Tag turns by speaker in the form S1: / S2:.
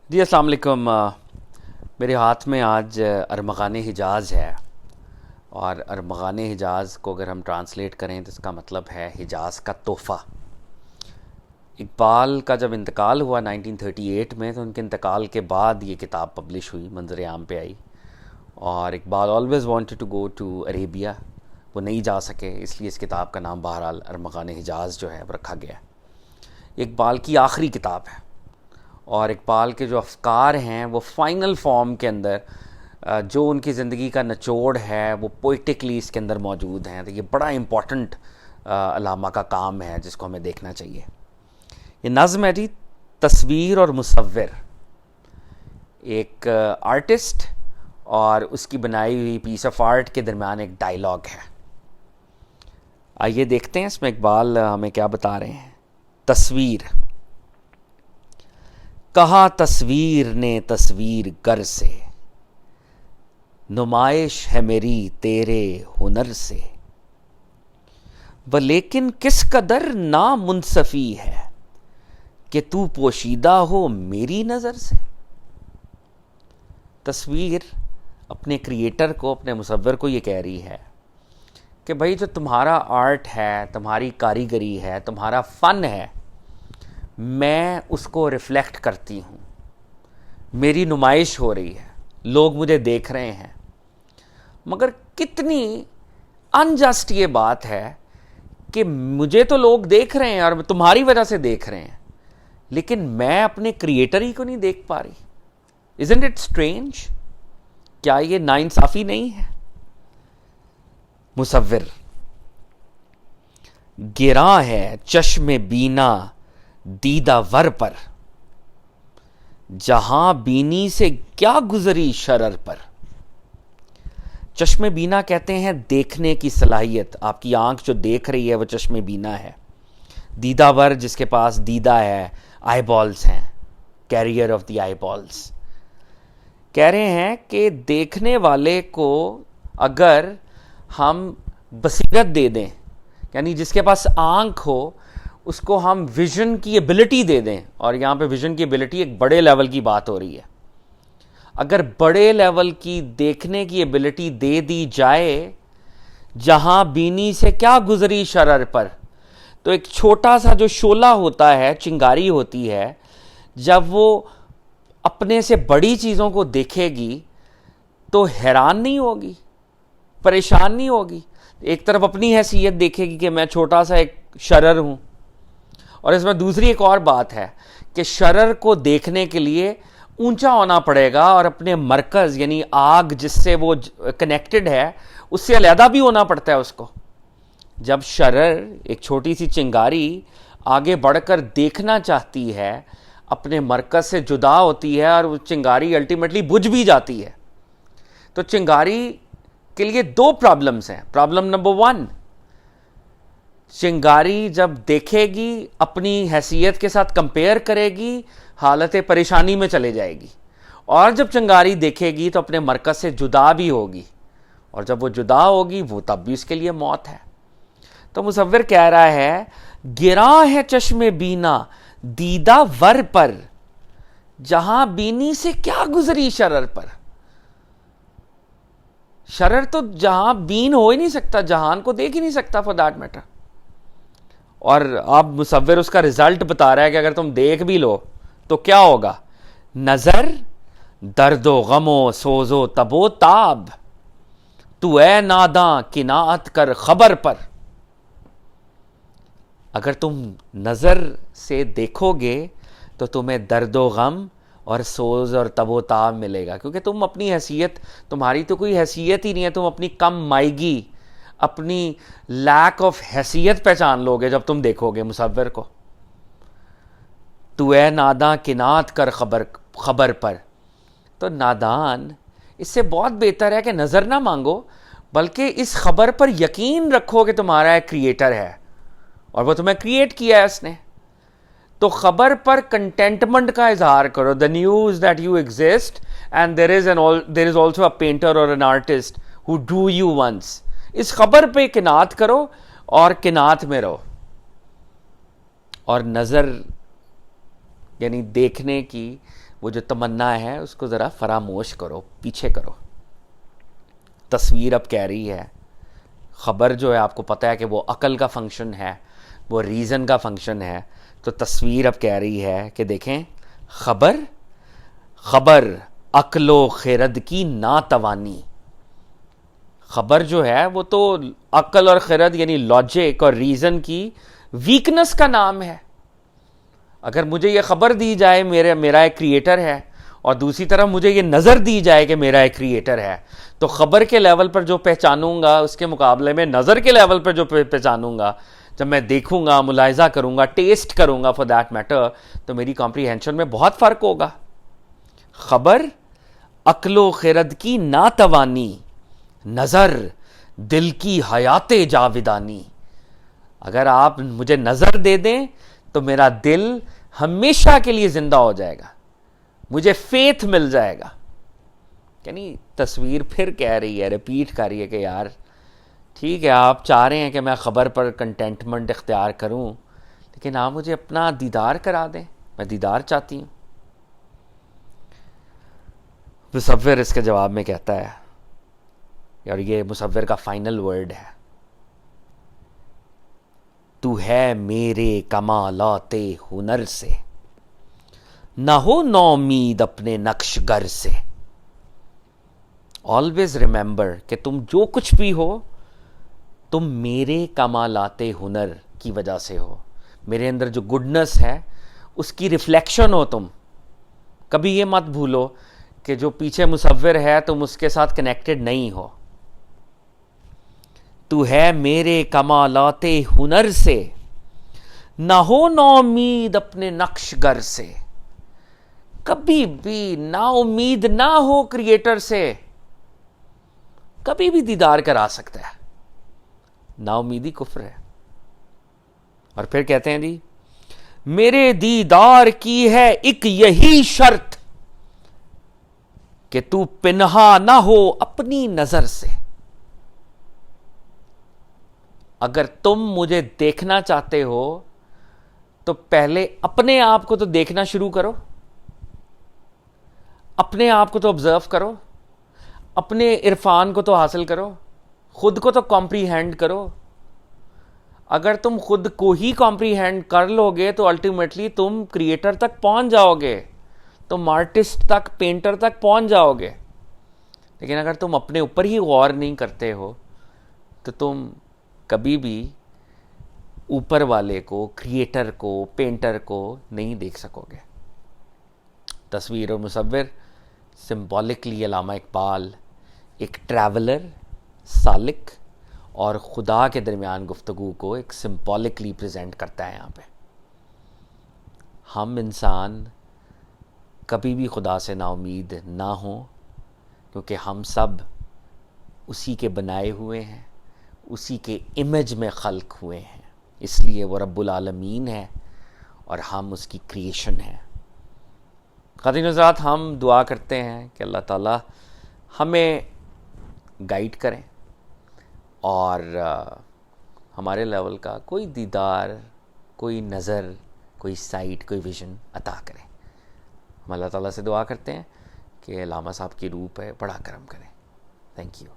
S1: جی السلام علیکم۔ میرے ہاتھ میں آج ارمغان حجاز ہے، اور ارمغان حجاز کو اگر ہم ٹرانسلیٹ کریں تو اس کا مطلب ہے حجاز کا تحفہ۔ اقبال کا جب انتقال ہوا 1938 میں، تو ان کے انتقال کے بعد یہ کتاب پبلش ہوئی، منظر عام پہ آئی، اور Iqbal always wanted to go to Arabia, وہ نہیں جا سکے، اس لیے اس کتاب کا نام بہرحال ارمغان حجاز جو ہے وہ رکھا گیا ہے۔ اقبال کی آخری کتاب ہے، اور اقبال کے جو افکار ہیں وہ فائنل فارم کے اندر جو ان کی زندگی کا نچوڑ ہے وہ پوئٹکلی اس کے اندر موجود ہیں۔ تو یہ بڑا امپورٹنٹ علامہ کا کام ہے جس کو ہمیں دیکھنا چاہیے۔ یہ نظم ہے جی تصویر اور مصور، ایک آرٹسٹ اور اس کی بنائی ہوئی پیس آف آرٹ کے درمیان ایک ڈائیلاگ ہے۔ آئیے دیکھتے ہیں اس میں اقبال ہمیں کیا بتا رہے ہیں۔ تصویر: کہا تصویر نے تصویر گر سے، نمائش ہے میری تیرے ہنر سے، ولیکن کس قدر نامنصفی ہے کہ تو پوشیدہ ہو میری نظر سے۔ تصویر اپنے کریٹر کو، اپنے مصور کو یہ کہہ رہی ہے کہ بھائی جو تمہارا آرٹ ہے، تمہاری کاریگری ہے، تمہارا فن ہے، میں اس کو ریفلیکٹ کرتی ہوں، میری نمائش ہو رہی ہے، لوگ مجھے دیکھ رہے ہیں، مگر کتنی انجسٹ یہ بات ہے کہ مجھے تو لوگ دیکھ رہے ہیں اور تمہاری وجہ سے دیکھ رہے ہیں، لیکن میں اپنے کریٹر ہی کو نہیں دیکھ پا رہی۔ Isn't it strange؟ کیا یہ ناانصافی نہیں ہے؟ مصور: گراں ہے چشم بینا دیدہ ور پر، جہاں بینی سے کیا گزری شرر پر۔ چشم بینا کہتے ہیں دیکھنے کی صلاحیت، آپ کی آنکھ جو دیکھ رہی ہے وہ چشم بینا ہے۔ دیدہ ور جس کے پاس دیدہ ہے، آئی بالز ہیں، carrier of the eyeballs. کہہ رہے ہیں کہ دیکھنے والے کو اگر ہم بصیرت دے دیں، یعنی جس کے پاس آنکھ ہو اس کو ہم ویژن کی ایبلٹی دے دیں، اور یہاں پہ ویژن کی ایبلٹی ایک بڑے لیول کی بات ہو رہی ہے، اگر بڑے لیول کی دیکھنے کی ایبلٹی دے دی جائے، جہاں بینی سے کیا گزری شرر پر، تو ایک چھوٹا سا جو شعلہ ہوتا ہے، چنگاری ہوتی ہے، جب وہ اپنے سے بڑی چیزوں کو دیکھے گی تو حیران نہیں ہوگی، پریشان نہیں ہوگی۔ ایک طرف اپنی حیثیت دیکھے گی کہ میں چھوٹا سا ایک شرر ہوں، اور اس میں دوسری ایک اور بات ہے کہ شرر کو دیکھنے کے لیے اونچا ہونا پڑے گا، اور اپنے مرکز یعنی آگ جس سے وہ کنیکٹڈ ہے اس سے علیحدہ بھی ہونا پڑتا ہے اس کو۔ جب شرر ایک چھوٹی سی چنگاری آگے بڑھ کر دیکھنا چاہتی ہے، اپنے مرکز سے جدا ہوتی ہے، اور وہ چنگاری الٹیمیٹلی بجھ بھی جاتی ہے۔ تو چنگاری کے لیے دو پرابلمز ہیں۔ پرابلم نمبر 1، چنگاری جب دیکھے گی اپنی حیثیت کے ساتھ کمپیئر کرے گی، حالت پریشانی میں چلے جائے گی، اور جب چنگاری دیکھے گی تو اپنے مرکز سے جدا بھی ہوگی، اور جب وہ جدا ہوگی وہ تب بھی اس کے لیے موت ہے۔ تو مصور کہہ رہا ہے گراں ہے چشم بینا دیدہ ور پر، جہاں بینی سے کیا گزری شرر پر۔ شرر تو جہاں بین ہو ہی نہیں سکتا، جہان کو دیکھ ہی نہیں سکتا فار دیٹ میٹر، اور آپ مصور اس کا رزلٹ بتا رہا ہے کہ اگر تم دیکھ بھی لو تو کیا ہوگا۔ نظر درد و غم و سوز و تب و تاب، تو اے ناداں قناعت کر خبر پر۔ اگر تم نظر سے دیکھو گے تو تمہیں درد و غم اور سوز اور تب و تاب ملے گا، کیونکہ تم اپنی حیثیت، تمہاری تو کوئی حیثیت ہی نہیں ہے، تم اپنی کم مائیگی، اپنی لیک آف حیثیت پہچان لو گے جب تم دیکھو گے مصور کو۔ تو اے ناداں قناعت کر خبر پر، تو نادان اس سے بہت بہتر ہے کہ نظر نہ مانگو، بلکہ اس خبر پر یقین رکھو کہ تمہارا ایک کریٹر ہے اور وہ تمہیں کریٹ کیا ہے اس نے۔ تو خبر پر کنٹینٹمنٹ کا اظہار کرو، the news that you exist and there is also a painter or an artist who drew you once۔ اس خبر پہ قناعت کرو اور قناعت میں رہو، اور نظر یعنی دیکھنے کی وہ جو تمنا ہے اس کو ذرا فراموش کرو، پیچھے کرو. تصویر اب کہہ رہی ہے، خبر جو ہے آپ کو پتہ ہے کہ وہ عقل کا فنکشن ہے، وہ ریزن کا فنکشن ہے، تو تصویر اب کہہ رہی ہے کہ دیکھیں خبر عقل و خرد کی ناتوانی. خبر جو ہے وہ تو عقل اور خرد یعنی لاجک اور ریزن کی ویکنس کا نام ہے. اگر مجھے یہ خبر دی جائے میرا ایک کریٹر ہے، اور دوسری طرف مجھے یہ نظر دی جائے کہ میرا ایک کریٹر ہے، تو خبر کے لیول پر جو پہچانوں گا اس کے مقابلے میں نظر کے لیول پر جو پہچانوں گا، جب میں دیکھوں گا، ملاحظہ کروں گا، ٹیسٹ کروں گا فار دیٹ میٹر، تو میری کمپریہنشن میں بہت فرق ہوگا. خبر عقل و خرد کی ناتوانی، نظر دل کی حیات جاودانی. اگر آپ مجھے نظر دے دیں تو میرا دل ہمیشہ کے لیے زندہ ہو جائے گا، مجھے فیتھ مل جائے گا. یعنی تصویر پھر کہہ رہی ہے، ریپیٹ کر رہی ہے کہ یار ٹھیک ہے، آپ چاہ رہے ہیں کہ میں خبر پر کنٹینٹمنٹ اختیار کروں، لیکن آپ مجھے اپنا دیدار کرا دیں، میں دیدار چاہتی ہوں. مصور اس کے جواب میں کہتا ہے، اور یہ مصور کا فائنل ورڈ ہے، تو ہے میرے کمالات ہنر سے، نہ ہو نومید اپنے نقش گر سے. آلویز ریممبر کہ تم جو کچھ بھی ہو تم میرے کمالات ہنر کی وجہ سے ہو، میرے اندر جو گڈنس ہے اس کی ریفلیکشن ہو تم. کبھی یہ مت بھولو کہ جو پیچھے مصور ہے تم اس کے ساتھ کنیکٹڈ نہیں ہو. تو ہے میرے کمالات ہنر سے، نہ ہو نومید اپنے نقش گر سے. کبھی بھی نا امید نہ ہو کریٹر سے، کبھی بھی دیدار کرا سکتا ہے. نا امیدی کفر ہے. اور پھر کہتے ہیں جی میرے دیدار کی ہے ایک یہی شرط، کہ تو پنہا نہ ہو اپنی نظر سے. اگر تم مجھے دیکھنا چاہتے ہو تو پہلے اپنے آپ کو تو دیکھنا شروع کرو، اپنے آپ کو تو آبزرو کرو، اپنے عرفان کو تو حاصل کرو، خود کو تو کمپریہینڈ کرو. اگر تم خود کو ہی کمپریہینڈ کر لو گے تو الٹیمیٹلی تم کریٹر تک پہنچ جاؤ گے، تم آرٹسٹ تک، پینٹر تک پہنچ جاؤ گے. لیکن اگر تم اپنے اوپر ہی غور نہیں کرتے ہو تو تم کبھی بھی اوپر والے کو، کریٹر کو، پینٹر کو نہیں دیکھ سکو گے. تصویر اور مصور سمبولکلی علامہ اقبال ایک ٹریولر، سالک اور خدا کے درمیان گفتگو کو ایک سمبولکلی پریزنٹ کرتا ہے. یہاں پہ ہم انسان کبھی بھی خدا سے نا امید نہ ہوں، کیونکہ ہم سب اسی کے بنائے ہوئے ہیں، اسی کے امیج میں خلق ہوئے ہیں. اس لیے وہ رب العالمین ہے اور ہم اس کی کریشن ہیں. خواتین حضرات، ہم دعا کرتے ہیں کہ اللہ تعالیٰ ہمیں گائیڈ کریں اور ہمارے لیول کا کوئی دیدار، کوئی نظر، کوئی سائٹ، کوئی ویژن عطا کریں. ہم اللہ تعالیٰ سے دعا کرتے ہیں کہ علامہ صاحب کی روح پہ بڑا کرم کریں. Thank you.